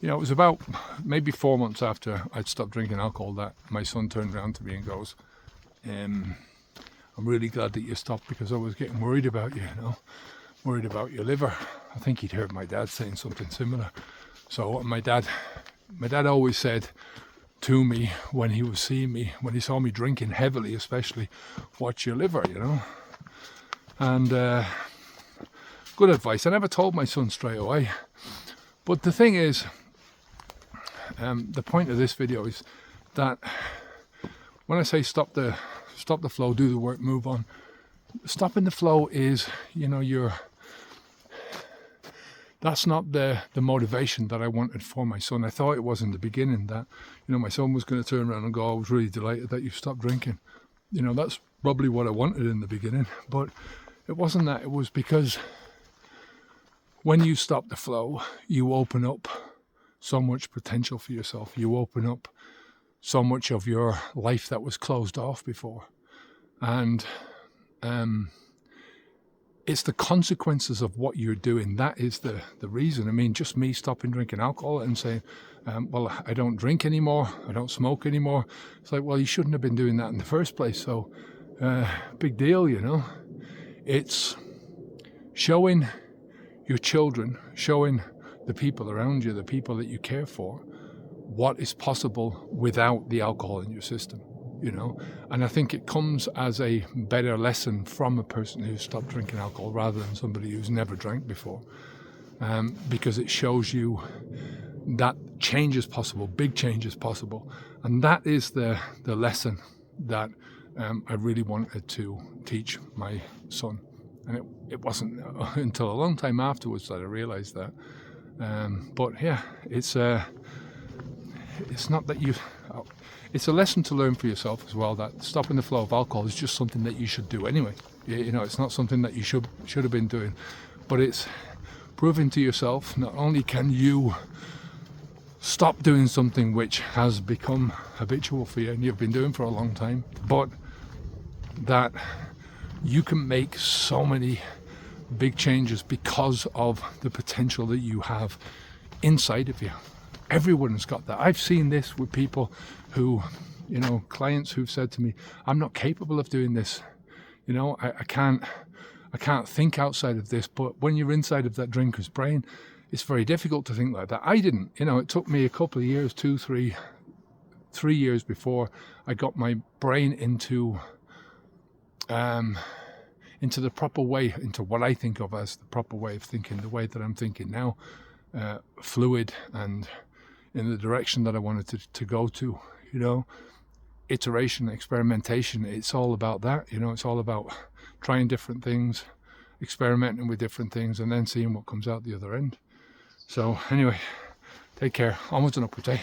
it was about maybe 4 months after I'd stopped drinking alcohol that my son turned around to me and goes, I'm really glad that you stopped, because I was getting worried about you, worried about your liver. I think he'd heard my dad saying something similar. So my dad always said to me when he was seeing me, when he saw me drinking heavily especially, watch your liver, And good advice. I never told my son straight away. But the thing is, the point of this video is that when I say stop the flow, do the work, move on, stopping the flow is, that's not the motivation that I wanted for my son. I thought it was in the beginning that, my son was going to turn around and go, I was really delighted that you stopped drinking. That's probably what I wanted in the beginning, but it wasn't that. It was because when you stop the flow, you open up so much potential for yourself. You open up so much of your life that was closed off before. And it's the consequences of what you're doing. That is the reason. I mean, just me stopping drinking alcohol and saying, well, I don't drink anymore, I don't smoke anymore. It's like, well, you shouldn't have been doing that in the first place. So, big deal, It's showing your children, showing the people around you, the people that you care for, what is possible without the alcohol in your system, And I think it comes as a better lesson from a person who's stopped drinking alcohol rather than somebody who's never drank before, because it shows you that change is possible, big change is possible. And that is the lesson that I really wanted to teach my son. And it wasn't until a long time afterwards that I realized that. But yeah, it's not that it's a lesson to learn for yourself as well, that stopping the flow of alcohol is just something that you should do anyway. It's not something that you should have been doing, but it's proving to yourself not only can you stop doing something which has become habitual for you and you've been doing for a long time, but that you can make so many big changes because of the potential that you have inside of you. Everyone's got that. I've seen this with people who, clients who've said to me, I'm not capable of doing this. I can't think outside of this. But when you're inside of that drinker's brain, it's very difficult to think like that. I didn't. It took me a couple of years, 3 years before I got my brain into the proper way, into what I think of as the proper way of thinking, the way that I'm thinking now, fluid and in the direction that I wanted to go to, iteration, experimentation. It's all about that, it's all about trying different things, experimenting with different things, and then seeing what comes out the other end. So anyway, take care. Onwards and upwards, eh?